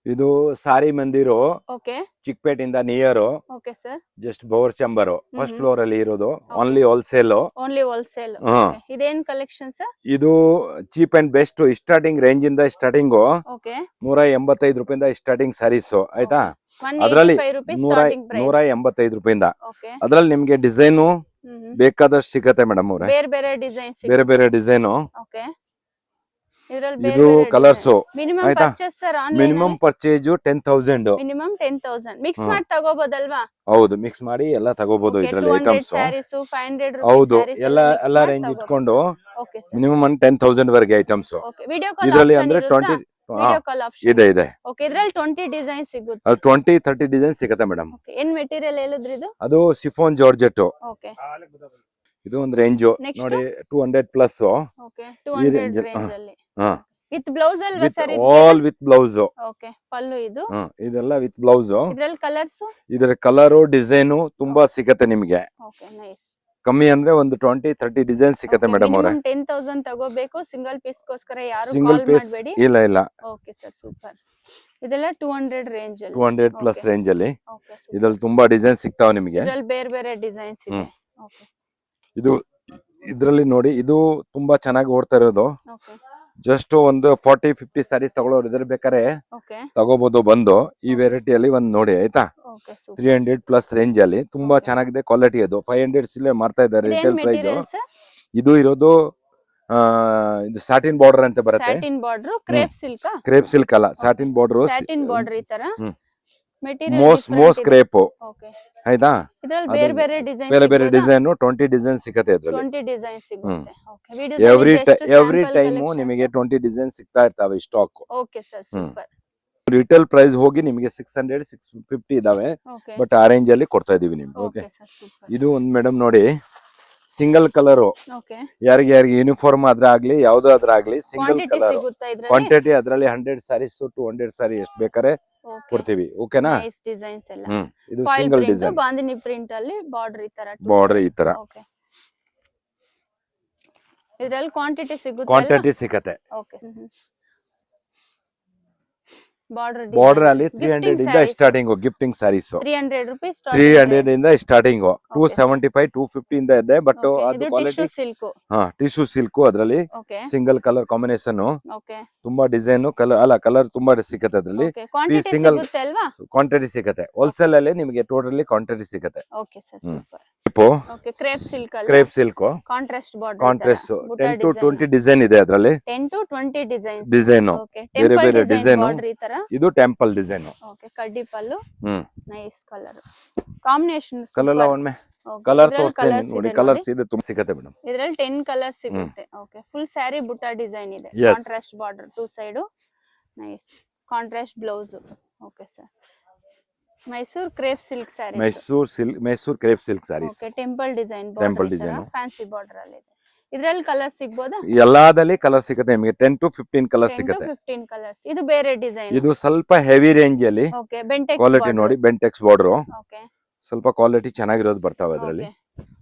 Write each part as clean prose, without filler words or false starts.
ಇದು ಸಾರಿ ಮಂದಿರು ಓಕೆ ಚಿಕ್ಕಪೇಟೆಯಿಂದ ನಿಯರ್ ಓಕೆ ಸರ್ ಜಸ್ಟ್ ಬೋರ್ ಚಂಬರ್ ಫಸ್ಟ್ ಹ್ಮ್. ಫ್ಲೋರ್ ಅಲ್ಲಿ ಇರೋದು Okay. Only wholesale. Only wholesale ಹಾ. ಇದೇನ್ ಕಲೆಕ್ಷನ್ ಸರ್ ಇದು cheap and best starting range ಇಂದ ಸ್ಟಾರ್ಟಿಂಗ್ ಓಕೆ 185 ರೂಪಾಯಿಂದ ಸ್ಟಾರ್ಟಿಂಗ್ ಸಾರೀಸ್ ಆಯ್ತಾ. 185 ಅದ್ರಲ್ಲಿ rupees ನೂರ starting price. 185 ರೂಪಾಯಿಂದ ಓಕೆ ಅದ್ರಲ್ಲಿ ನಿಮ್ಗೆ ಡಿಸೈನು ಬೇಕಾದಷ್ಟು ಸಿಗತ್ತೆ ಮೇಡಮ್ ಅವ್ರೆ. ಬೇರೆ ಬೇರೆ ಡಿಸೈನ್ಸ್ ಬೇರೆ ಬೇರೆ ಡಿಸೈನು. ಓಕೆ ಇದ್ರಲ್ಲಿ ಬೇರೆ ಇದು ಬೇರೆ ಕಲರ್ಸ್ ಮಿನಿಮಮ್ ಆಯ್ತಾ? Purchase sir online minimum purchase 10,000. Minimum 10,000 mix hmm. ಮಾಡಿ ತಗೋಬಹುದಲ್ವಾ ಹೌದು ಮಿಕ್ಸ್ ಮಾಡಿ ಎಲ್ಲ ತಗೋಬಹುದು ಇದ್ರಲ್ಲಿ 200 ಐಟಮ್ಸ್. ಸ್ಯಾರೀಸ್ 500 ಹೌದು rupees ಎಲ್ಲ ರೇಂಜ್ ಇಟ್ಕೊಂಡು ಓಕೆ ಸರ್ ಮಿನಿಮಮ್ 10,000 ವರೆಗೆ ಐಟಮ್ಸ್ ಓಕೆ ವಿಡಿಯೋ ಕಾಲ್ ಇದ್ರಲ್ಲಿ ಆಪ್ಷನ್ ಅಂದ್ರೆ 20 ವಿಡಿಯೋ ಕಾಲ್ ಆಪ್ಷನ್ ಇದೆ ಓಕೆ ಇದ್ರಲ್ಲಿ 20 ಡಿಸೈನ್ ಸಿಗುತ್ತೆ ಅದು 20-30 ಡಿಸೈನ್ ಸಿಗತ್ತೆ ಮೇಡಮ್. ಓಕೆ ಏನ್ ಮೆಟೀರಿಯಲ್ ಹೇಳಿದ್ರಿ ಇದು ಅದು ಸಿಫೋನ್ ಜಾರ್ಜೆಟ್. ಓಕೆ ಇದು ಒಂದು ರೇಂಜ್ Next? ನೋಡಿ 200 ಪ್ಲಸ್. ಓಕೆ ಈ 200 range ಅಲ್ಲಿ, ರೇಂಜ್ ಅಲ್ಲಿ ಹಾ ವಿತ್ ಬ್ಲೌಸ್ ಅಲ್ವಾ with sir all with blouse. Okay pallu ಇದು ಇದೆಲ್ಲ ವಿತ್ ಬ್ಲೌಸ್. ಇದ್ರಲ್ಲಿ ಕಲರ್ಸ್ ಇದರ ಕಲರು ಡಿಸೈನು ತುಂಬಾ ಸಿಗತ್ತೆ ನಿಮ್ಗೆ. ಓಕೆ ನೈಸ್ ಕಮ್ಮಿ ಅಂದ್ರೆ ಒಂದು 20-30 ಡಿಸೈನ್ ಸಿಗತ್ತೆ ಮೇಡಮ್ ಅವರೇ. ಮಿನಿಮಮ್ 10,000 ತಗೋಬೇಕು ಸಿಂಗಲ್ ಪೀಸ್ ಗೋಸ್ಕರ ಯಾರು ಸಿಂಗಲ್ ಕಾಲ್ ಪೀಸ್ ಮಾಡಬೇಡಿ ಇಲ್ಲ ಓಕೆ ಸರ್ ಸೂಪರ್ ಇದೆಲ್ಲ 200 ರೇಂಜ್ ಅಲ್ಲಿ 200 ಪ್ಲಸ್ Okay. ರೇಂಜ್ ಅಲ್ಲಿ ಓಕೆ ಇದ್ರಲ್ಲಿ ತುಂಬಾ ಡಿಸೈನ್ ಸಿಗ್ತಾವ ನಿಮ್ಗೆ. ಇದ್ರಲ್ಲಿ ಬೇರೆ ಬೇರೆ ಡಿಸೈನ್ಸ್ ಇದೆ ಓಕೆ ಇದು ಇದ್ರಲ್ಲಿ ನೋಡಿ ಇದು ತುಂಬಾ ಚೆನ್ನಾಗಿ ಓಡ್ತಾ ಇರೋದು. ಓಕೆ ಜಸ್ಟ್ ಒಂದು 40-50 ಸ್ಯಾರೀಸ್ ತಗೊಳ್ಳೋರು ಇದ್ರೆ ಬೇಕಾರೆ ಓಕೆ ತಗೋಬಹುದು ಬಂದು ಈ ವೆರೈಟಿಯಲ್ಲಿ ಒಂದ್ ನೋಡಿ ಆಯ್ತಾ. ಓಕೆ ಸೂಪರ್ 300 ಪ್ಲಸ್ ರೇಂಜ್ ಅಲ್ಲಿ ತುಂಬಾ Okay. ಚೆನ್ನಾಗಿದೆ ಕ್ವಾಲಿಟಿ. ಅದು 500 ಸಿಲೆ ಮಾಡ್ತಾ ಇದ್ದಾರೆ ಇದೇನ್ ರಿಟೇಲ್ ಪ್ರೈಸ್. ಮೆಟೀರಿಯಲ್ ಸರ್ ಇದು ಇರೋದು ಇದು ಸಾಟಿನ್ ಬಾರ್ಡರ್ ಅಂತ ಬರುತ್ತೆ. Satin border crepe silk crepe silk ಅಲ್ಲ ಸಾಟಿನ್ ಬಾರ್ಡರ್. ಸ್ಯಾಟಿನ್ ಬಾರ್ಡರ್ ಈ ತರ ಹ್ಮ್. ಮೆಟೀರಿಯಲ್ ಮೋಸ್ ಕ್ರೇಪ್ ಓಕೆ ಆಯ್ತಾ. ಇದ್ರಲ್ಲಿ ಅದು ಬೇರೆ ಬೇರೆ ಡಿಸೈನ್ ಬೇರೆ ಬೇರೆ ಡಿಸೈನ್ 20 ಡಿಸೈನ್ ಸಿಗುತ್ತೆ ಇದ್ರಲ್ಲಿ. 20 ಡಿಸೈನ್ ಸಿಗುತ್ತೆ ಓಕೆ ಎವ್ರಿ ಟೈಮ್ ನಿಮಗೆ 20 ಡಿಸೈನ್ ಸಿಗ್ತಾ ಇರ್ತಾವೆ stock. Okay sir super retail price ಹೋಗಿ ನಿಮಗೆ 600-650 ಇದಾವೆ. ಓಕೆ ಬಟ್ ಆ ರೇಂಜ್ ಅಲ್ಲಿ ಕೊಡ್ತಾ ಇದೀವಿ ನಿಮ್ಗೆ. ಓಕೆ ಓಕೆ ಸರ್ ಸೂಪರ್ ಇದು ಒಂದು ಮೇಡಮ್ ನೋಡಿ ಸಿಂಗಲ್ ಕಲರ್ ಓಕೆ ಯಾರಿಗೆ ಯೂನಿಫಾರ್ಮ್ ಆದ್ರೆ ಆಗ್ಲಿ ಯಾವ್ದಾದ್ರೆ ಆಗ್ಲಿ ಸಿಂಗಲ್ ಕ್ವಾಂಟಿಟಿ ಕಲರ್ ಸಿಗುತ್ತಾ ಇದ್ರಲ್ಲಿ ಕ್ವಾಂಟಿಟಿ ಅದ್ರಲ್ಲಿ 100 ಸ್ಯಾರೀಸ್ 200 ಸ್ಯಾರಿ ಎಷ್ಟು ಬೇಕಾರೆ ಕೊಡ್ತೀವಿ. ಓಕೆನಾ. ನೈಸ್ ಡಿಸೈನ್ಸ್ ಎಲ್ಲ ಇದು foil single print design bandhani print ಅಲ್ಲಿ ಬಾರ್ಡರ್ ಈ ತರ ಬಾರ್ಡರ್ ಈ ತರ ಓಕೆ ಇದ್ರಲ್ಲಿ ಕ್ವಾಂಟಿಟಿ ಸಿಗುತ್ತೆ ಕ್ವಾಂಟಿಟಿ ಸಿಗತ್ತೆ. ಓಕೆ ಬಾರ್ಡರ್ ಬಾರ್ಡರ್ ಅಲ್ಲಿ 300 ಇಂದ ಸ್ಟಾರ್ಟಿಂಗ್ ಗಿಫ್ಟಿಂಗ್ ಸ್ಯಾರೀಸ್ 300 ರೂಪೀಸ್ 300 ಇಂದ ಸ್ಟಾರ್ಟಿಂಗ್ 275-250 ಇಂದ ಇದೆ. ಬಟ್ ಅದು ಇದು quality tissue silk tissue silk ಅದ್ರಲ್ಲಿ okay single colour combination okay ತುಂಬಾ ಡಿಸೈನ್ ಕಲರ್ ತುಂಬಾ ಸಿಗತ್ತೆ ಅದ್ರಲ್ಲಿ. ಓಕೆ ಕ್ವಾಂಟಿಟಿ single- ಸಿಗುತ್ತೆ ಅಲ್ವಾ ಕ್ವಾಂಟಿಟಿ ಸಿಗತ್ತೆ ಹೋಲ್ಸೇಲ್ ಅಲ್ಲಿ ನಿಮಗೆ ಟೋಟಲಿ ಕ್ವಾಂಟಿಟಿ ಸಿಗತ್ತೆ. Okay sir super okay crepe silk ಅಲ್ಲಿ crepe silk contrast border contrast 10-20 design ಇದೆ ಅದ್ರಲ್ಲಿ 10 to 20 ಡಿಸೈನ್ಸ್ ಡಿಸೈನ್. ಓಕೆ ಬೇರೆ ಟೆಂಪಲ್ ಬೇರೆ ಡಿಸೈನ್ design. ಬಾರ್ಡರ್ ಈ ತರ ಇದು ಟೆಂಪಲ್ ಡಿಸೈನ್. ಓಕೆ ಕಡ್ಡಿ ಪಲ್ಲು ಹ್ಮ್ ನೈಸ್ ಕಲರ್ ಕಾಂಬಿನೇಷನ್ ಕಲರ್ ಒಮ್ಮೆ ಕಲರ್ ತೋರಿಸ್ತೇನೆ ನೋಡಿ. ಕಲರ್ಸ್ ಇದೆ ತುಂಬಾ ಸಿಗತ್ತೆ ಮೇಡಮ್. ಇದರಲ್ಲಿ 10 ಕಲರ್ ಸಿಗುತ್ತೆ ಓಕೆ ಫುಲ್ ಸ್ಯಾರಿ ಬುಟ್ಟ ಡಿಸೈನ್ ಇದೆ Yes. Contrast border two side nice contrast blouse okay sir Mysore crepe silk saree Mysore crepe silk sarees okay temple design Temple border design. Fancy border ಅಲ್ಲಿ ಇದೆ ಇದರಲ್ಲಿ ಕಲರ್ ಸಿಗಬಹುದಾ ಎಲ್ಲಾದಲ್ಲಿ ಕಲರ್ ಸಿಗುತ್ತೆ ನಿಮಗೆ 10-15 ಕಲರ್ 10 to ಸಿಗುತ್ತೆ. 15 colours ಇದು ಬೇರೆ ಡಿಸೈನ್ ಇದು ಸ್ವಲ್ಪ ಹೆವಿ ರೇಂಜ್ ಅಲ್ಲಿ ಓಕೆ ಬೆಂಟೆಕ್ಸ್ ಕ್ವಾಲಿಟಿ ನೋಡಿ ಬೆಂಟೆಕ್ಸ್ ಬಾರ್ಡರ್ ಓಕೆ ಸ್ವಲ್ಪ ಕ್ವಾಲಿಟಿ ಚೆನ್ನಾಗಿರೋದು ಬರ್ತಾವೆ ಅದರಲ್ಲಿ.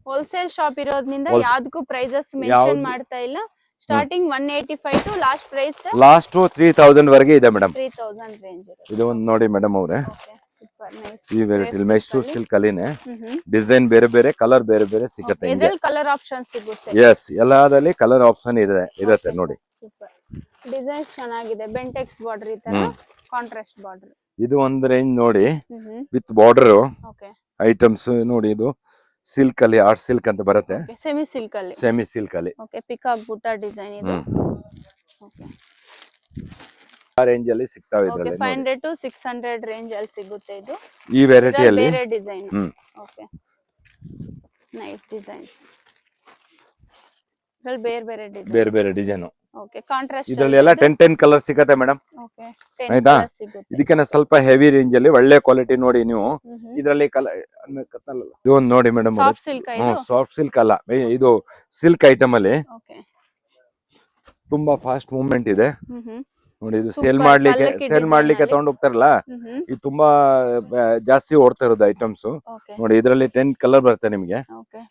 ಹೋಲ್ಸೇಲ್ ಶಾಪ್ ಇರೋದ್ರಿಂದ Wholesale- ಯಾವ್ದಕ್ಕೂ ಪ್ರೈಸಸ್ ಮೆನ್ಷನ್ ಯಾವ್ದು- ಮಾಡ್ತಾ ಇಲ್ಲ starting 185 to last price last 3000 ವರೆಗೆ ಇದೆ ಮೇಡಮ್. 3000 ರೇಂಜ್ ಇದು ಒಂದು ನೋಡಿ ಮೇಡಮ್ ಅವ್ರೆ ಓಕೆ ಸೂಪರ್ ನೈಸ್ ಈ ವೆರೈಟಿ ಮೈಸೂರ್ ಸಿಲ್ಕ್ ಅಲ್ಲಿನೇ ಡಿಸೈನ್ ಬೇರೆ ಬೇರೆ ಕಲರ್ ಬೇರೆ ಬೇರೆ ಸಿಗುತ್ತೆ ಹಿಂಗೆ. ಇದರಲ್ಲಿ ಕಲರ್ ಆಪ್ಷನ್ ಸಿಗುತ್ತೆ ಎಸ್ ಎಲ್ಲಾದಲ್ಲಿ ಕಲರ್ ಆಪ್ಷನ್ ಇರುತ್ತೆ ನೋಡಿ. ಸೂಪರ್ ಡಿಸೈನ್ಸ್ ಚೆನ್ನಾಗಿದೆ ಬೆಂಟೆಕ್ಸ್ ಬಾರ್ಡರ್ ಈ ತರ ಕಾಂಟ್ರಾಸ್ಟ್ ಬಾರ್ಡರ್ ಇದು ಒಂದು ರೇಂಜ್ ನೋಡಿ ವಿತ್ ಬಾರ್ಡರ್ ಓಕೆ ಐಟಮ್ಸ್ ನೋಡಿ. ಇದು ಸಿಲ್ಕ್ ಅಲ್ಲಿ ಆರ್ಟ್ ಸಿಲ್ಕ್ ಅಂತ ಬರುತ್ತೆ ಓಕೆ ಸೆಮಿ ಸಿಲ್ಕ್ ಅಲ್ಲಿ ಸೆಮಿ ಸಿಲ್ಕ್ ಅಲ್ಲಿ ಓಕೆ ಪಿಕಾಕ್ ಬುಟ್ಟ ಡಿಸೈನ್ ಇದೆ ಓಕೆ ಆ ರೇಂಜ್ ಅಲ್ಲಿ ಸಿಗ್ತಾವೆ ಓಕೆ ಇದ್ರಲ್ಲಿ 500 ಟು 600 ರೇಂಜ್ ಅಲ್ಲಿ ಸಿಗುತ್ತೆ ಇದು ಈ ವೆರೈಟಿ ಅಲ್ಲಿ. ಬೇರೆ ಡಿಸೈನ್ ಓಕೆ ನೈಸ್ ಡಿಸೈನ್ಸ್ ಇದ್ರಲ್ಲಿ ಬೇರೆ ಬೇರೆ ಡಿಸೈನ್ ಬೇರೆ ಬೇರೆ ಡಿಸೈನ್ ಓಕೆ ಕಾಂಟ್ರಾಸ್ಟ್ ಇದ್ರಲ್ಲಿ ಎಲ್ಲ 10 ಕಲರ್ ಸಿಗತ್ತೆ ಮೇಡಮ್. ಓಕೆ ಆಯ್ತಾ? 10 ಸಿಗುತ್ತೆ ಇದಕ್ಕೆ ಸ್ವಲ್ಪ ಹೆವಿ ರೇಂಜ್ ಅಲ್ಲಿ ಒಳ್ಳೆ ಕ್ವಾಲಿಟಿ ನೋಡಿ ನೀವು. ಇದರಲ್ಲಿ ಕಲರ್ ಇದು ಒಂದು ನೋಡಿ ಮೇಡಮ್. ಸಾಫ್ಟ್ ಸಿಲ್ಕ್ ಇದು ಸಾಫ್ಟ್ ಸಿಲ್ಕ್ ಅಲ್ಲ ಇದು ಸಿಲ್ಕ್ ಐಟಮ್ ಅಲ್ಲಿ ಓಕೆ ತುಂಬಾ ಫಾಸ್ಟ್ ಮೂವ್ಮೆಂಟ್ ಇದೆ ನೋಡಿ. ಇದು Super, ಸೇಲ್ ಪಲ್ಲಕ್ಕಿ design ಮಾಡ್ಲಿಕ್ಕೆ ಅಲ್ಲಿ. ತಗೊಂಡ್ ಹೋಗ್ತಾರಲ್ಲ ಇದು ತುಂಬಾ ಜಾಸ್ತಿ ಓಡ್ತಾ ಇರೋದು ಐಟಮ್ಸ್ ಓಕೆ ನೋಡಿ. ಇದರಲ್ಲಿ 10 ಕಲರ್ ಬರುತ್ತೆ ನಿಮ್ಗೆ. ಓಕೆ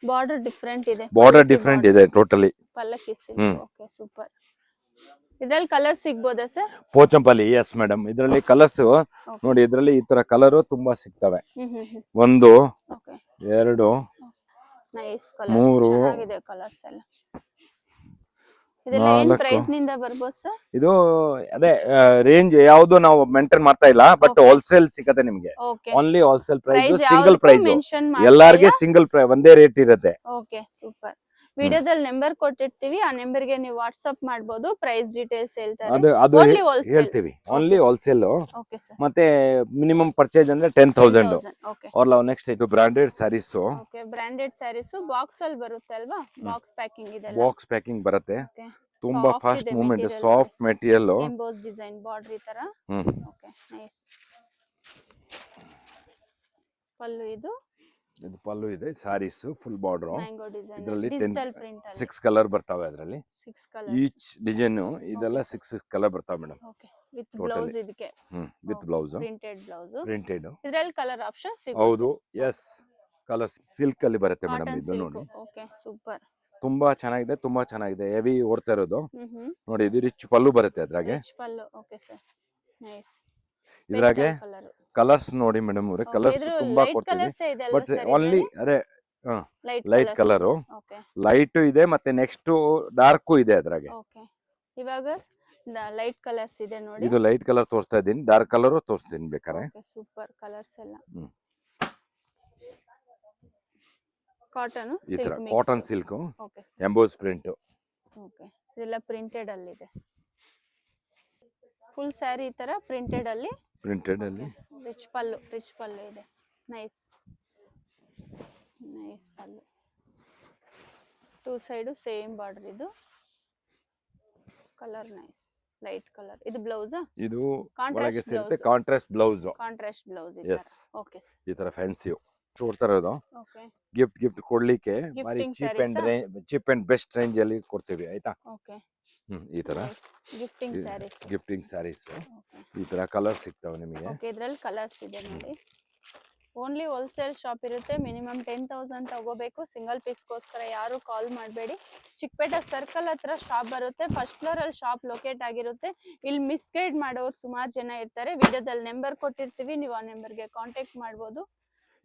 ಬಾರ್ಡರ್ ಡಿಫರೆಂಟ್ ಇದೆ ಬಾರ್ಡರ್ ಡಿಫ್ರೆಂಟ್ ಇದೆ totally. Pallakki silk hmm. Okay super ಇದ್ರಲ್ಲಿ ಕಲರ್ ಸಿಗ್ಬೋದಾ ಸರ್? Pochampally yes madam. ಇದರಲ್ಲಿ ಕಲರ್ಸ್ ನೋಡಿ, ಇದರಲ್ಲಿ ಈ ತರ ಕಲರ್ ತುಂಬಾ ಸಿಗ್ತವೆ. ಒಂದು, ಓಕೆ, ಎರಡು, ನೈಸ್ ಕಲರ್ಸ್, ಮೂರು, ಚೆನ್ನಾಗಿದೆ ಕಲರ್ಸ್ ಎಲ್ಲ. ಇದೆಲ್ಲ ಏನ್ ಪ್ರೈಸ್ ನಿಂದ ಬರ್ಬೋದು ಸರ್? ಇದು ಅದೇ ರೇಂಜ್ ಯಾವುದು ನಾವು ಮೇಂಟೈನ್ ಮಾಡ್ತಾ ಇಲ್ಲ, ಬಟ್ ಹೋಲ್ಸೇಲ್ ಸಿಗತ್ತೆ ನಿಮ್ಗೆ. Okay, only wholesale price, price single price, mention ಎಲ್ಲಾರ್ಗೆ ಸಿಂಗಲ್ ಒಂದೇ ರೇಟ್ ಇರುತ್ತೆ. Okay, super. ವಿಡಿಯೋದಲ್ಲಿ ನಂಬರ್ ಕೊಟ್ಟಿರ್ತೀವಿ, ಆ ನಂಬರ್ಗೆ ನೀವು ವಾಟ್ಸ್ಆಪ್ ಮಾಡಬಹುದು. ಪ್ರೈಸ್ ಡೀಟೇಲ್ಸ್ ಹೇಳ್ತಾರೆ. ಅದು Only wholesale. ಹೇಳ್ತೀವಿ, ಓನ್ಲಿ ಹೋಲ್ಸೇಲ್. Okay sir. ಮತ್ತೆ ಮಿನಿಮಮ್ ಪರ್ಚೇಸ್ ಅಂದ್ರೆ 10,000. ಓಕೆ, ಅವ್ರ ನೆಕ್ಸ್ಟ್ ಇದು branded sarees. Okay, branded sarees box ಅಲ್ಲಿ ಬರುತ್ತೆ ಅಲ್ವಾ? ಬಾಕ್ಸ್ ಪ್ಯಾಕಿಂಗ್ ಇದೆ, ಬಾಕ್ಸ್ ಪ್ಯಾಕಿಂಗ್ ಬರುತ್ತೆ. ಓಕೆ, ತುಂಬಾ fast movement, soft material, emboss design border ಈ ತರ. Okay, nice. ಪಲ್ಲು ಇದು ಪಲ್ಲು ಇದೆ. Sarees full border, mango design, ಇದರಲ್ಲಿ ಡಿಜಿಟಲ್ ಪ್ರಿಂಟ್ ಅಲ್ಲಿ 6 ಕಲರ್ ಬರ್ತಾವೆ. ಅದರಲ್ಲಿ 6 ಕಲರ್ ಈಚ್ ಡಿಸೈನ್ ಇದೆಲ್ಲ 6 ಕಲರ್ ಬರ್ತಾವೆ ಮೇಡಮ್. ಓಕೆ, ವಿತ್ ಬ್ಲೌಸ್ ಇದಕ್ಕೆ. With blouse, printed blouse. Printed. ಇದರಲ್ಲಿ ಕಲರ್ ಆಪ್ಷನ್ ಸಿಗುತ್ತೆ. ಹೌದು, ಎಸ್. ಕಲರ್ ಸಿಲ್ಕ್ ಅಲ್ಲಿ ಬರುತ್ತೆ ಮೇಡಮ್. ಇದು ನೋಡಿ, ಓಕೆ, ಸೂಪರ್. ತುಂಬಾ ಚೆನ್ನಾಗಿದೆ, ತುಂಬಾ ಚೆನ್ನಾಗಿದೆ. ಹೆವಿ ಓಡ್ತಾ ಇರೋದು ನೋಡಿ. ಇದು ರಿಚ್ ಪಲ್ಲು ಬರುತ್ತೆ ಅದ್ರಾಗೆ. Rich pallu. Okay sir, nice. ಇದ್ರಾಗೆ ಕಲರ್ಸ್ ನೋಡಿ ಮೇಡಮ್ ಅವರೇ, ಕಲರ್ಸ್ ತುಂಬಾ ಕೊಡ್ತೀವಿ. ಬಟ್ ಓನ್ಲಿ ಅದೇ ಲೈಟ್ ಕಲರ್, ಲೈಟ್ ಇದೆ, ಮತ್ತೆ ನೆಕ್ಸ್ಟ್ ಡಾರ್ಕ್ ಇದೆ ಅದ್ರಾಗೆ. ಓಕೆ, ಇವಾಗ ಲೈಟ್ ಕಲರ್ಸ್ ಇದೆ ನೋಡಿ. ಇದು ಲೈಟ್ ಕಲರ್ ತೋರಿಸ್ತಾ ಇದ್ದೀನಿ, ಡಾರ್ಕ್ ಕಲರ್ ತೋರಿಸ್ತೀನಿ ಬೇಕಾರೆ. ಓಕೆ, ಸೂಪರ್ ಕಲರ್ಸ್ ಎಲ್ಲ. ಕಾಟನ್, ಈ ತರ cotton silk, okay, emboss print. Okay, ಇದೆಲ್ಲ ಪ್ರಿಂಟೆಡ್ ಅಲ್ಲಿ ಇದೆ. ಫುಲ್ ಸ್ಯಾರಿ ಈ ತರ ಪ್ರಿಂಟೆಡ್ ಅಲ್ಲಿ ರಿಚ್ ಪಲ್ಲು ಇದೆ. ನೈಸ್, ನೈಸ್ ಪಲ್ಲು. 2 ಸೈಡು ಸೇಮ್ ಬಾರ್ಡರ್. ಇದು ಕಲರ್ ನೈಸ್, ಲೈಟ್ ಕಲರ್. ಇದು ಬ್ಲೌಸ್, ಇದು ಒಳಗೆ ಸೇರುತ್ತೆ ಕಾಂಟ್ರಾಸ್ಟ್ ಬ್ಲೌಸ್. ಇದೆ. ಓಕೆ ಸರ್, ಈ ತರ ಫ್ಯಾನ್ಸಿ ಕೊಡ್ತಾ ಇರೋದು. ಓಕೆ, ಗಿಫ್ಟ್ ಕೊಡ್ಲಿಕ್ಕೆ ಬಾರಿ ಚೀಪ್ ಅಂಡ್ ಬೆಸ್ಟ್ ರೇಂಜ್ ಅಲ್ಲಿ ಕೊಡ್ತೀವಿ, ಆಯ್ತಾ? ಓಕೆ, ಈ ತರ ಗಿಫ್ಟಿಂಗ್ ಸ್ಯಾರೀಸ್ ಈ ತರ ಕಲರ್ ಸಿಗ್ತಾವೆ ನಿಮಗೆ. ಓಕೆ, ಇದ್ರಲ್ಲಿ ಕಲರ್ಸ್ ಇದೆ ನೋಡಿ. ಓನ್ಲಿ ಹೋಲ್ಸೇಲ್ ಶಾಪ್ ಇರುತ್ತೆ. ಮಿನಿಮಮ್ 10,000 ತಗೋಬೇಕು. ಸಿಂಗಲ್ ಪೀಸ್ಗೋಸ್ಕರ ಯಾರು ಕಾಲ್ ಮಾಡಬೇಡಿ. ಚಿಕ್ಕಪೇಟೆ ಸರ್ಕಲ್ ಹತ್ರ ಶಾಪ್ ಬರುತ್ತೆ. ಫಸ್ಟ್ ಫ್ಲೋರ್ ಅಲ್ಲಿ ಶಾಪ್ ಲೊಕೇಟ್ ಆಗಿರುತ್ತೆ. ಇಲ್ಲಿ ಮಿಸ್ಗೈಡ್ ಮಾಡೋರು ಸುಮಾರು ಜನ ಇರ್ತಾರೆ. ವಿಡಿಯೋದಲ್ಲಿ ನಂಬರ್ ಕೊಟ್ಟಿರ್ತೀವಿ, ನೀವು ಆ ನಂಬರ್ಗೆ ಕಾಂಟ್ಯಾಕ್ಟ್ ಮಾಡಬಹುದು.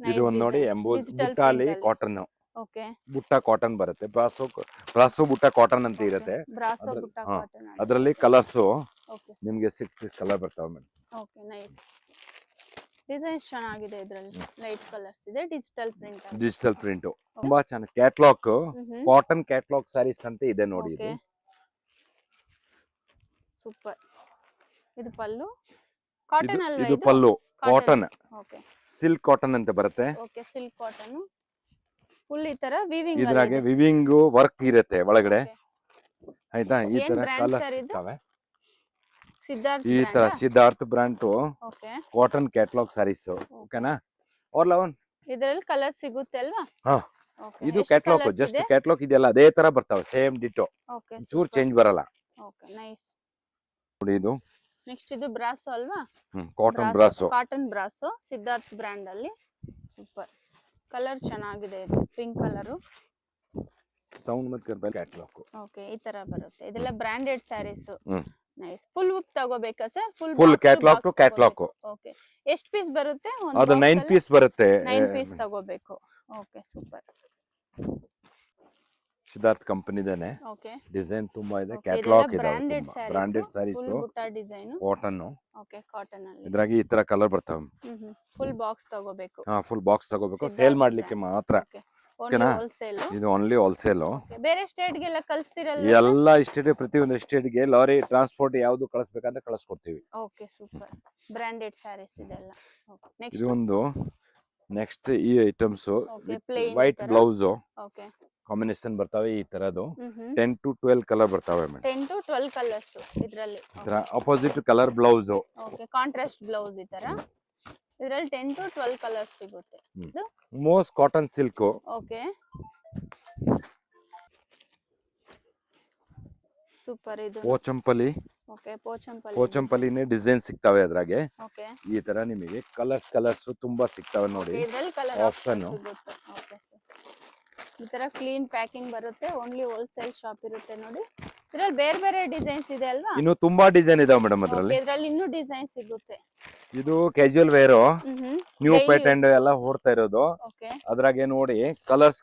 ಇದು ಒಂದು ನೋಡಿ, ಎಂಬೋಸ್ ಬುಟ್ಟಾಲಿ ಕಾಟನ್. ಓಕೆ, ಬುಟ್ಟ ಕಾಟನ್ ಬರುತ್ತೆ. ಬ್ರಾಸೋ ಬುಟ್ಟ ಕಾಟನ್ ಅಂತ ಇರುತ್ತೆ. ಬ್ರಾಸೋ ಬುಟ್ಟ ಕಾಟನ್. ಅದರಲ್ಲಿ ಕಲರ್ಸ್ ಓಕೆ, ನಿಮಗೆ 6 ಕಲರ್ ಬರ್ತಾವೆ ಮೇಡಮ್. Okay, nice. ಡಿಸೈನ್ಸ್ ಚೆನ್ನಾಗಿದೆ. ಇದರಲ್ಲಿ ಲೈಟ್ ಕಲರ್ಸ್ ಇದೆ. ಡಿಜಿಟಲ್ ಪ್ರಿಂಟ್ ತುಂಬಾ ಚೆನ್ನಾಗಿ. ಕ್ಯಾಟ್ಲಾಗ್, ಕಾಟನ್ ಕ್ಯಾಟ್ಲಾಗ್ ಸ್ಯಾರೀಸ್ ಅಂತ ಇದೆ ನೋಡಿ. ಇದು ಸೂಪರ್. ಇದು ಪಲ್ಲು ಕಾಟನ್ ಅಲ್ವಾ? ಇದು ಪಲ್ಲು ಕಾಟನ್, ಓಕೆ, ಸಿಲ್ಕ್ ಕಾಟನ್ ಅಂತ ಬರುತ್ತೆ. ಓಕೆ, ಸಿಲ್ಕ್ ಕಾಟನ್ ಫುಲ್ ಈ ತರ ವೀವಿಂಗ್. ಇದ್ರಾಗೆ ವಿವಿಂಗ್ ವರ್ಕ್ ಇರುತ್ತೆ ಒಳಗಡೆ, ಆಯ್ತಾ? ಈ ತರ ಕಲರ್ ಇರ್ತವೆ. ಈ ತರ Siddharth brand cotton catalogue sarees. ಓಕೆನಾ? ಇದರಲ್ಲಿ ಕಲರ್ ಸಿಗುತ್ತೆ ಅಲ್ವಾ? ಇದು ಕ್ಯಾಟ್ಲಾಗ್, ಜಸ್ಟ್ ಕ್ಯಾಟ್ಲಾಗ್ ಇದೆಲ್ಲ ಅದೇ ತರ ಬರ್ತಾವೆ, ಸೇಮ್ ಡಿಟೋ. ಚೂರ್ ಚೇಂಜ್ ಬರಲ್ಲ. Okay, nice. ನೋಡಿ, ಇದು ನೆಕ್ಸ್ಟ್ ಇದು ಬ್ರಾಸೋ ಅಲ್ವಾ? ಕಾಟನ್ ಬ್ರಾಸೋ ಸಿದ್ಧಾರ್ಥ್ ಬ್ರ್ಯಾಂಡ್ ಅಲ್ಲಿ. ಸೂಪರ್ ಕಲರ್ ಚೆನ್ನಾಗಿದೆ. ಇದು ಪಿಂಕ್ ಕಲರ್. ಸೌಂಡ್ ಮತ್ತೆ ಕ್ಯಾಟ್ಲಾಗ್. ಓಕೆ, ಈ ತರ ಬರುತ್ತೆ. ಇದೆಲ್ಲ branded sarees. Nice. Full book ತಗೋಬೇಕಾ sir? Full catalogue to catalogue. Okay, ಎಷ್ಟು ಪೀಸ್ ಬರುತ್ತೆ? ಅದು 9 ಪೀಸ್ ಬರುತ್ತೆ. 9 ಪೀಸ್ ತಗೋಬೇಕು. Okay, super. ಸಿದ್ಧಾರ್ಥ್ ಕಂಪನಿದೇನೆ. ಓಕೆ, ಡಿಸೈನ್ ತುಂಬಾ ಇದೆ. ಕ್ಯಾಟ್ಲಾಗ್ ಇದೆ. ಬ್ರಾಂಡೆಡ್ ಸ್ಯಾರೀಸ್, ಬುಟ್ಟ ಡಿಸೈನ್, ಕಾಟನ್. ಓಕೆ, ಕಾಟನ್ ಅಲ್ಲಿ ಇದ್ರಾಗೆ ಈ ತರ ಕಲರ್ ಬರ್ತಾವೆ. ಫುಲ್ ಬಾಕ್ಸ್ ತಗೋಬೇಕು. ಫುಲ್ ಬಾಕ್ಸ್ ತಗೋಬೇಕು, ಸೇಲ್ ಮಾಡ್ಲಿಕ್ಕೆ ಮಾತ್ರ. ಇದು ಓನ್ಲಿ ಹೋಲ್ಸೇಲ್. ಬೇರೆ ಸ್ಟೇಟ್ ಗೆಲ್ಲ ಕಳಿಸ್ತಿರಲ್ಲ? ಎಲ್ಲ ಸ್ಟೇಟ್, ಪ್ರತಿಯೊಂದು ಸ್ಟೇಟ್ ಗೆ ಲಾರಿ ಟ್ರಾನ್ಸ್ಪೋರ್ಟ್ ಯಾವುದು ಕಳಿಸ್ಬೇಕಂದ್ರೆ ಕಳಿಸ್ಕೊಡ್ತೀವಿ. Okay, super. ಬ್ರಾಂಡೆಡ್ ಸ್ಯಾರೀಸ್ ಇದೆಲ್ಲ. ಇದು ಒಂದು ನೆಕ್ಸ್ಟ್ ಈ ಐಟಮ್ಸ್ ವೈಟ್ ಬ್ಲೌಸ್ ಕಾಂಬಿನೇಷನ್ ಬರ್ತಾವೆ. ಈ ತರದು 10 to 12 ಕಲರ್ ಬರ್ತಾವೆ ಮೇಡಮ್. 10 to 12 ಕಲರ್ಸ್ ಇದರಲ್ಲಿ. ಇದರ opposite colour blouse. Okay, contrast blouse ಈ ತರ. ಇದರಲ್ಲಿ 10 to 12 ಕಲರ್ಸ್ ಸಿಗುತ್ತೆ. ಇದು ಮೋಸ್ ಕಾಟನ್ ಸಿಲ್ಕ್. Okay, super. ಇದು ಪೋಚಂಪಲ್ಲಿ. ಓಕೆ, ಪೋಚಂಪಲ್ಲಿನೇ ಡಿಸೈನ್ ಸಿಗ್ತಾವೆ ಅದ್ರಾಗೆ. ಓಕೆ, ಈ ತರ ನಿಮಗೆ ಕಲರ್ಸ್ ತುಂಬಾ ಸಿಗ್ತಾವೆ ನೋಡಿ. ಇದರಲ್ಲಿ ಕಲರ್ ಆಪ್ಷನ್ ಸಿಗುತ್ತೆ. ಓಕೆ, ಈ ತರ ಕ್ಲೀನ್ ಪ್ಯಾಕಿಂಗ್ ಬರುತ್ತೆ. ಓನ್ಲಿ ಹೋಲ್ಸೇಲ್ ಶಾಪ್ ಇರುತ್ತೆ ನೋಡಿ. ಇದ್ರಲ್ಲಿ ಬೇರೆ ಬೇರೆ ಡಿಸೈನ್ಸ್ ಇದೆ ಅಲ್ವಾ? ಇನ್ನು ತುಂಬಾ ಡಿಸೈನ್ ಇದಾವೆ ಮೇಡಮ್ ಅದ್ರಲ್ಲಿ. ಇದ್ರಲ್ಲಿ ಇನ್ನೂ ಡಿಸೈನ್ ಸಿಗುತ್ತೆ. ಇದು casual wear new Daily pattern use. ಎಲ್ಲ ಓಡ್ತಾ ಇರೋದು. ಓಕೆ ಅದ್ರಾಗೆ ನೋಡಿ ಕಲರ್ಸ್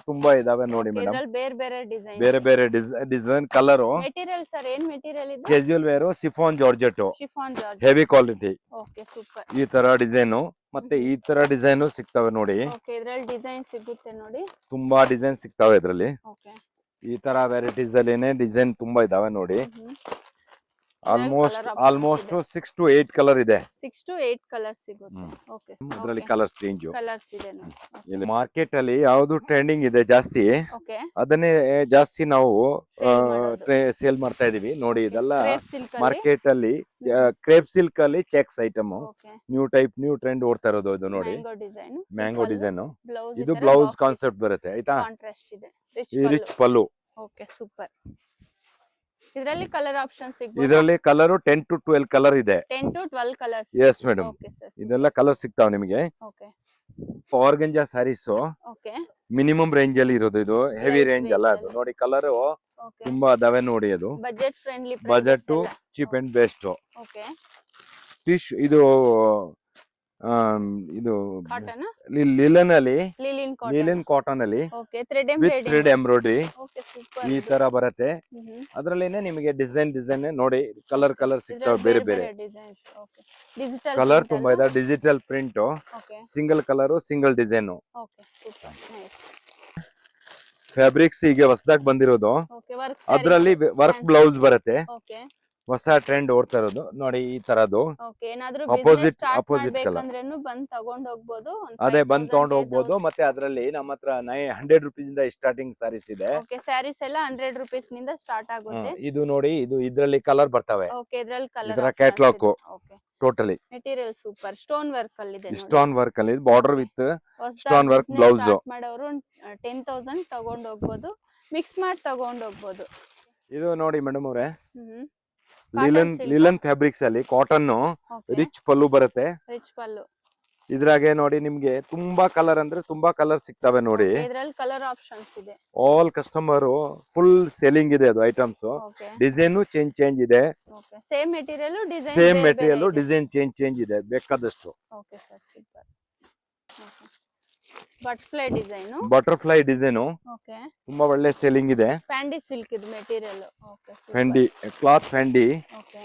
ತುಂಬಾ ಇದಾವೆ ನೋಡಿ ಮೇಡಮ್. ಇದ್ರಲ್ಲಿ ಬೇರೆ ಬೇರೆ ಡಿಸೈನ್. ಬೇರೆ ಬೇರೆ ಡಿಸೈನ್ ಕಲರ್. ಮೆಟೀರಿಯಲ್ ಸರ್ ಏನ್ ಮೆಟೀರಿಯಲ್ ಇದು? Casual wear chiffon georgette chiffon georgette. Heavy quality. Okay super. ಈ ತರ ಡಿಸೈನ್ ಮತ್ತೆ ಈ ತರ ಡಿಸೈನ್ ಸಿಗ್ತವೆ ನೋಡಿ. ಓಕೆ ಇದ್ರಲ್ಲಿ ಡಿಸೈನ್ ಸಿಗುತ್ತೆ ನೋಡಿ. ತುಂಬಾ ಡಿಸೈನ್ ಸಿಗ್ತವೆ ಇದ್ರಲ್ಲಿ. ಓಕೆ ಈ ತರ ವೆರೈಟೀಸ್ ಅಲ್ಲಿನೇ ಡಿಸೈನ್ ತುಂಬಾ ಇದಾವೆ ನೋಡಿ. ಆಲ್ಮೋಸ್ಟ್ 6 to 8 ಕಲರ್ ಇದೆ. 6 to 8 ಕಲರ್ಸ್ ಸಿಗುತ್ತೆ. ಓಕೆ ಅದರಲ್ಲಿ ಕಲರ್ಸ್ ಚೇಂಜ್. ಕಲರ್ಸ್ ಇದೆ ನೋಡಿ. ಇಲ್ಲಿ ಮಾರ್ಕೆಟ್ ಅಲ್ಲಿ ಯಾವ್ದು ಟ್ರೆಂಡಿಂಗ್ ಇದೆ ಜಾಸ್ತಿ ಓಕೆ ಅದನ್ನೇ ಜಾಸ್ತಿ ನಾವು Sale ಮಾಡೋದು. ಸೇಲ್ ಮಾಡ್ತಾ ಇದೀವಿ ನೋಡಿ. ಇದೆಲ್ಲ ಕ್ರೇಪ್ ಸಿಲ್ಕ್ ಅಲ್ಲಿ. ಮಾರ್ಕೆಟ್ ಅಲ್ಲಿ ಕ್ರೇಪ್ ಸಿಲ್ಕ್ ಅಲ್ಲಿ checks item okay new trend ಓಡ್ತಾ ಇರೋದು ಇದು ನೋಡಿ. Mango design. Mango design. Blouse ಇದು ಬ್ಲೌಸ್ ಕಾನ್ಸೆಪ್ಟ್ ಬರುತ್ತೆ ಆಯ್ತಾ. ಕಾಂಟ್ರಾಸ್ಟ್ ಇದೆ. ಈ ರಿಚ್ ಪಲ್ಲು. Okay super. ಇದರಲ್ಲಿ ಕಲರ್ ಆಪ್ಷನ್ ಸಿಗುತ್ತೆ. ಇದರಲ್ಲಿ ಕಲರ್ 10 to 12 ಕಲರ್ ಇದೆ. 10 to 12 colours. Yes madam. Okay sir. ಇದೆಲ್ಲ ಕಲರ್ ಸಿಗ್ತಾವ ನಿಮಗೆ. Okay organza sarees okay minimum range ಅಲ್ಲಿ ಇರೋದು. ಇದು ಹೆವಿ Light ರೇಂಜ್ range ಅಲ್ಲ. ಅದು ಅಲ್ಲಿ. ನೋಡಿ ಕಲರ್ ಓಕೆ ತುಂಬಾ ಅದಾವೆ ನೋಡಿ. ಅದು budget friendly budget cheap and best. Okay ಟಿಶ್ ಇದು ಇದು ಕಾಟನ್ ಲಿಲನ್ ಅಲ್ಲಿ ಲಿಲಿನ್ ಲಿಲನ್ ಕಾಟನ್ ಅಲ್ಲಿ okay thread with thread embroidery okay super. ಈ ತರ ಬರುತ್ತೆ. ಅದ್ರಲ್ಲೇನೆ ನಿಮಗೆ ಡಿಸೈನ್ ನೋಡಿ ಕಲರ್ ಸಿಗ್ತಾವೆ ಬೇರೆ ಬೇರೆ ಡಿಸೈನ್ಸ್. ಓಕೆ ಡಿಜಿಟಲ್ ಕಲರ್ ತುಂಬಾ ಇದೆ. Digital print okay single colour single design. Okay super nice. Fabrics ಈಗ ಹೊಸದಾಗಿ ಬಂದಿರೋದು. ಓಕೆ ವರ್ಕ್ ಅದ್ರಲ್ಲಿ ವರ್ಕ್ ಬ್ಲೌಸ್ ಬರುತ್ತೆ. ಓಕೆ ಹೊಸ ಟ್ರೆಂಡ್ ಓಡ್ತಾ ಇರೋದು ನೋಡಿ ಈ ತರದ್ದು. ಓಕೆ ಏನಾದ್ರೂ Opposite ಸ್ಟಾರ್ಟ್ colour. ಮಾಡ್ಬೇಕಂದ್ರೇನು ಬಂದ್ ತಗೊಂಡ್ ಹೋಗ್ಬೋದು. ಅದೇ ಬಂದ್ ತಗೊಂಡ್ ಹೋಗ್ಬೋದು. ಮತ್ತೆ ಅದ್ರಲ್ಲಿ ನಮ್ಮ ಹತ್ರ 100 rupees ಇಂದ ಸ್ಟಾರ್ಟಿಂಗ್ ಸಾರೀಸ್ ಇದೆ. ಓಕೆ ಸ್ಯಾರೀಸ್ ಎಲ್ಲ 100 ರೂಪೀಸ್ ನಿಂದ ಸ್ಟಾರ್ಟ್ ಆಗುತ್ತೆ. ಇದು ನೋಡಿ ಇದು ಇದ್ರಲ್ಲಿ ಕಲರ್ ಬರ್ತವೆ. ಓಕೆ ಇದ್ರಲ್ಲಿ ಕಲರ್ ಇದರ catalogue okay totally material super stone work ಅಲ್ಲಿ ಇದೆ ನೋಡಿ. ಸ್ಟೋನ್ ವರ್ಕ್ ಅಲ್ಲಿ ಬಾರ್ಡರ್ ವಿತ್ ಹೊಸ್ದಾಗಿ stone work business blouse. start ಮಾಡೋರು 10,000 ತಗೊಂಡ್ ಹೋಗ್ಬೋದು. ಮಿಕ್ಸ್ ಮಾಡಿ ತಗೊಂಡ್ ಹೋಗ್ಬೋದು. ಇದು ನೋಡಿ ಮೇಡಮ್ ಅವರೇ ಹ್ಮ್ ಲಿಲನ್ ಫ್ಯಾಬ್ರಿಕ್ಸ್ ಅಲ್ಲಿ ಕಾಟನ್ ಓಕೆ ರಿಚ್ ಪಲ್ಲು ಬರುತ್ತೆ. ರಿಚ್ ಪಲ್ಲು. ಇದ್ರಾಗೆ ನೋಡಿ ನಿಮ್ಗೆ ತುಂಬಾ ಕಲರ್ ಅಂದ್ರೆ ತುಂಬಾ ಕಲರ್ ಸಿಗ್ತವೆ ನೋಡಿ. ಇದ್ರಲ್ಲಿ ಕಲರ್ ಆಪ್ಷನ್ಸ್ ಇದೆ. ಆಲ್ ಕಸ್ಟಮರ್ ಫುಲ್ ಸೇಲಿಂಗ್ ಇದೆ ಅದು ಐಟಮ್ಸ್. ಓಕೆ ಡಿಸೈನ್ ಚೇಂಜ್ ಇದೆ. Okay same material design same material design change ಇದೆ ಬೇಕಾದಷ್ಟು. Okay sir super. Okay butterfly design. Butterfly design okay ತುಂಬಾ ಒಳ್ಳೆ ಸೇಲಿಂಗ್ ಇದೆ. ಫ್ಯಾಂಡಿ ಸಿಲ್ಕ್ ಇದು ಮೆಟೀರಿಯಲ್. ಓಕೆ ಫ್ಯಾಂಡಿ ಕ್ಲಾತ್ ಫ್ಯಾಂಡಿ. Okay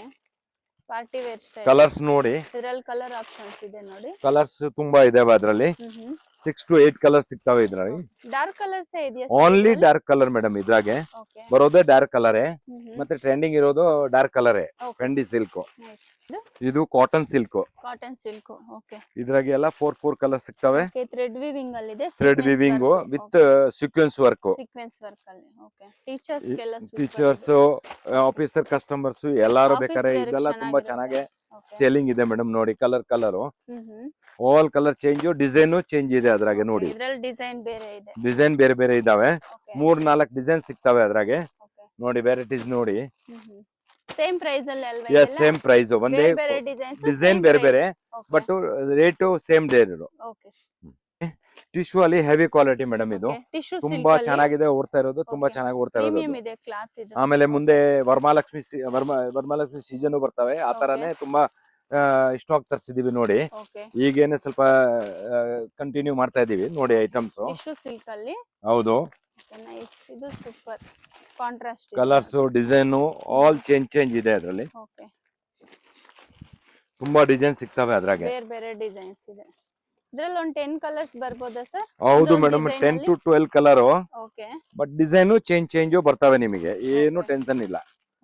party wear style. Colours ನೋಡಿ ಇದರಲ್ಲಿ ಕಲರ್ ಆಪ್ಷನ್ಸ್ ಇದೆ ನೋಡಿ. ಕಲರ್ಸ್ ತುಂಬಾ ಇದಾವೆ ಅದ್ರಲ್ಲಿ. 6 to 8 ಕಲರ್ ಸಿಗ್ತಾವೆ ಇದ್ರಲ್ಲಿ. ಡಾರ್ಕ್ ಕಲರ್ಸ್ ಇದೆಯಾ? Only dark colour madam. ಇದ್ರಾಗೆ ಓಕೆ ಬರೋದೇ ಡಾರ್ಕ್ ಕಲರ್. ಮತ್ತೆ ಟ್ರೆಂಡಿಂಗ್ ಇರೋದು ಡಾರ್ಕ್ ಕಲರ್ ಫ್ಯಾಂಡಿ ಸಿಲ್ಕ್. ಇದು cotton silk. Cotton silk. Okay ಇದ್ರಾಗೆ ಎಲ್ಲ 4 ಕಲರ್ ಸಿಗ್ತವೆ. ಓಕೆ ಥ್ರೆಡ್ ವೀವಿಂಗ್ ಅಲ್ಲಿ ಇದೆ. Thread viewing with sequence work. Sequence work ಅಲ್ಲಿ. ಓಕೆ ಟೀಚರ್ಸ್ ಗೆಲ್ಲ ಟೀಚರ್ಸ್ ಆಫೀಸರ್ ಕಸ್ಟಮರ್ಸ್ ಎಲ್ಲಾರು ಬೇಕಾರೆ ಇದೆಲ್ಲ ತುಂಬಾ ಚೆನ್ನಾಗಿ ಸೇಲಿಂಗ್ ಇದೆ ಮೇಡಮ್. ನೋಡಿ colour all colour change design change ಇದೆ ಅದ್ರಾಗೆ ನೋಡಿ. ಇದರಲ್ಲಿ ಡಿಸೈನ್ ಬೇರೆ ಇದೆ. ಡಿಸೈನ್ ಬೇರೆ ಇದಾವೆ. ಓಕೆ 3-4 ಡಿಸೈನ್ ಸಿಗ್ತವೆ ಅದ್ರಾಗೆ ಓಕೆ ನೋಡಿ. ವೆರೈಟೀಸ್ ನೋಡಿ. ಸೇಮ್ ಪ್ರೈಸ್ ಅಲ್ಲಿ ಅಲ್ವಾ? Yes same price. ಒಂದೇ ಬೇರೆ ಡಿಸೈನ್ಸ್ ಡಿಸೈನ್ ಬೇರೆ ಬಟ್ ರೇಟ್ ಸೇಮ್ ಡೇ ಇರೋದು. ಓಕೆ ಟಿಶ್ಯೂ ಅಲ್ಲಿ ಹೆವಿ ಕ್ವಾಲಿಟಿ ಮೇಡಮ್. ಇದು ಟಿಶ್ಯೂ ತುಂಬಾ ಚೆನ್ನಾಗಿದೆ ಓಡ್ತಾ ಇರೋದು. ತುಂಬಾ ಚೆನ್ನಾಗಿ ಓಡ್ತಾ ಇರೋದು. ಪ್ರೀಮಿಯಂ ಇದೆ ಕ್ಲಾತ್ ಇದು. ಆಮೇಲೆ ಮುಂದೆ ವರಮಹಾಲಕ್ಷ್ಮಿ ಸೀಸನ್ ಬರ್ತವೆ. ಆ ತರಾನೇ ತುಂಬಾ ಸ್ಟಾಕ್ ತರಿಸಿದೀವಿ ನೋಡಿ. ಓಕೆ ಈಗೇನೆ ಸ್ವಲ್ಪ ಕಂಟಿನ್ಯೂ ಮಾಡ್ತಾ ಇದೀವಿ ನೋಡಿ ಐಟಮ್ಸ್. ಟಿಶ್ಯೂ ಸಿಲ್ಕ್ ಅಲ್ಲಿ. ಹೌದು ಓಕೆ ನೈಸ್. ಇದು super contrast colours design all change ಇದೆ ಅದ್ರಲ್ಲಿ. ಓಕೆ ತುಂಬಾ ಡಿಸೈನ್ ಸಿಗ್ತವೆ ಅದ್ರಾಗೆ. ಬೇರೆ ಡಿಸೈನ್ಸ್ ಇದೆ. ಇದ್ರಲ್ಲಿ ಒಂದು 10 ಕಲರ್ಸ್ ಬರ್ಬೋದಾ ಸರ್? ಹೌದು madam 10 to 12 colour. Okay but design change ಬರ್ತವೆ ನಿಮಗೆ. ಏನು Okay. ಟೆನ್ಷನ್ ಇಲ್ಲ.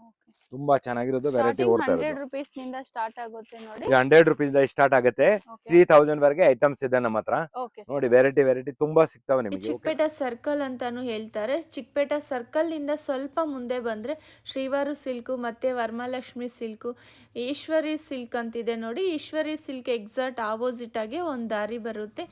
ಓಕೆ ತುಂಬಾ ಚೆನ್ನಾಗಿರೋದು ವೆರೈಟಿ ಓಡ್ತಾ 100 ಇರೋದು. ರೂಪೀಸ್ ನಿಂದ ಸ್ಟಾರ್ಟ್ ಆಗುತ್ತೆ ನೋಡಿ. 100 rupees ಸ್ಟಾರ್ಟ್ ಆಗುತ್ತೆ. ಓಕೆ 3000 ವರೆಗೆ ಐಟಮ್ಸ್ ಇದೆ ನಮ್ಮ ಹತ್ರ ಓಕೆ ನೋಡಿ. ವೆರೈಟಿ ತುಂಬಾ ಸಿಗ್ತವೆ ನಿಮಗೆ. ಚಿಕ್ಕಪೇಟೆ ಸರ್ಕಲ್ ಅಂತಾನು ಹೇಳ್ತಾರೆ. ಚಿಕ್ಕಪೇಟೆ ಸರ್ಕಲ್ ನಿಂದ ಸ್ವಲ್ಪ ಮುಂದೆ ಬಂದ್ರೆ ಶ್ರೀವಾರು ಸಿಲ್ಕು ಮತ್ತೆ ವರಮಹಾಲಕ್ಷ್ಮಿ ಸಿಲ್ಕು, ಈಶ್ವರಿ ಸಿಲ್ಕ್ ಅಂತಿದೆ ನೋಡಿ. ಈಶ್ವರಿ ಸಿಲ್ಕ್ ಎಕ್ಸಾಕ್ಟ್ ಆಪೋಸಿಟ್ ಆಗಿ ಒಂದು ದಾರಿ ಬರುತ್ತೆ.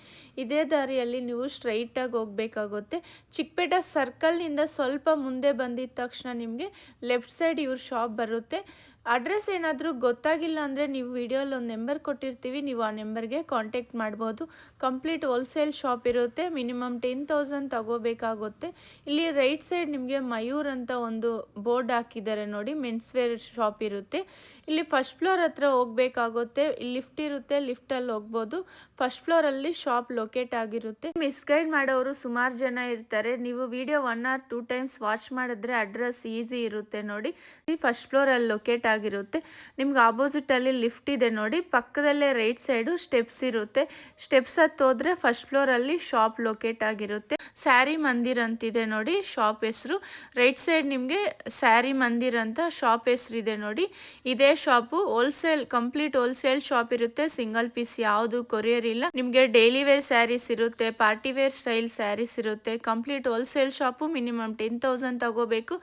ಇದೇ ದಾರಿಯಲ್ಲಿ ನೀವು ಸ್ಟ್ರೈಟ್ ಆಗಿ ಹೋಗ್ಬೇಕಾಗುತ್ತೆ. ಚಿಕ್ಕಪೇಟೆ ಸರ್ಕಲ್ ನಿಂದ ಸ್ವಲ್ಪ ಮುಂದೆ ಬಂದಿದ ತಕ್ಷಣ ನಿಮಗೆ ಲೆಫ್ಟ್ ಸೈಡ್ ಇವ್ರ ಶಾಪ್ ಬರುತ್ತೆ. ಅಡ್ರೆಸ್ ಏನಾದರೂ ಗೊತ್ತಾಗಿಲ್ಲ ಅಂದರೆ ನೀವು ವಿಡಿಯೋಲಿ ಒಂದು ನಂಬರ್ ಕೊಟ್ಟಿರ್ತೀವಿ, ನೀವು ಆ ನಂಬರ್ಗೆ ಕಾಂಟ್ಯಾಕ್ಟ್ ಮಾಡ್ಬೋದು. ಕಂಪ್ಲೀಟ್ ಹೋಲ್ಸೇಲ್ ಶಾಪ್ ಇರುತ್ತೆ. ಮಿನಿಮಮ್ 10,000 ತಗೋಬೇಕಾಗುತ್ತೆ. ಇಲ್ಲಿ ರೈಟ್ ಸೈಡ್ ನಿಮಗೆ ಮಯೂರ್ ಅಂತ ಒಂದು ಬೋರ್ಡ್ ಹಾಕಿದ್ದಾರೆ ನೋಡಿ, ಮೆನ್ಸ್ ವೇರ್ ಶಾಪ್ ಇರುತ್ತೆ. ಇಲ್ಲಿ ಫಸ್ಟ್ ಫ್ಲೋರ್ ಹತ್ರ ಹೋಗಬೇಕಾಗುತ್ತೆ. ಇಲ್ಲಿ ಲಿಫ್ಟ್ ಇರುತ್ತೆ, ಲಿಫ್ಟಲ್ಲಿ ಹೋಗ್ಬೋದು. ಫಸ್ಟ್ ಫ್ಲೋರಲ್ಲಿ ಶಾಪ್ ಲೊಕೇಟ್ ಆಗಿರುತ್ತೆ. ಮಿಸ್ಗೈಡ್ ಮಾಡೋರು ಸುಮಾರು ಜನ ಇರ್ತಾರೆ. ನೀವು ವಿಡಿಯೋ 1 or 2 ಟೈಮ್ಸ್ ವಾಚ್ ಮಾಡಿದ್ರೆ ಅಡ್ರೆಸ್ ಈಸಿ ಇರುತ್ತೆ ನೋಡಿ. ಫಸ್ಟ್ ಫ್ಲೋರಲ್ಲಿ ಲೊಕೇಟ್ ಆಗಿರುತ್ತೆ. ನಿಮ್ಗೆ ಆಪೋಸಿಟಲ್ಲಿ ಲಿಫ್ಟ್ ಇದೆ ನೋಡಿ, ಪಕ್ಕದಲ್ಲೇ ರೈಟ್ ಸೈಡು ಸ್ಟೆಪ್ಸ್ ಇರುತ್ತೆ. ಸ್ಟೆಪ್ಸ್ ಹತ್ತು ಹೋದ್ರೆ ಫಸ್ಟ್ ಫ್ಲೋರಲ್ಲಿ ಶಾಪ್ ಲೊಕೇಟ್ ಆಗಿರುತ್ತೆ. ಸ್ಯಾರಿ ಮಂದಿರ್ ಅಂತಿದೆ ನೋಡಿ ಶಾಪ್ ಹೆಸರು. ರೈಟ್ ಸೈಡ್ ನಿಮಗೆ ಸ್ಯಾರಿ ಮಂದಿರ್ ಅಂತ ಶಾಪ್ ಹೆಸರು ಇದೆ ನೋಡಿ. ಇದೇ shop wholesale, complete wholesale shop ಇರುತ್ತೆ. ಸಿಂಗಲ್ ಪೀಸ್ ಯಾವುದು ಕೊರಿಯರ್ ಇಲ್ಲ. ನಿಮಗೆ ಡೈಲಿ ವೇರ್ ಸ್ಯಾರೀಸ್ ಇರುತ್ತೆ, ಪಾರ್ಟಿ ವೇರ್ ಸ್ಟೈಲ್ ಸ್ಯಾರೀಸ್ ಇರುತ್ತೆ. Complete wholesale shop. ಮಿನಿಮಮ್ 10,000 ತಗೋಬೇಕು.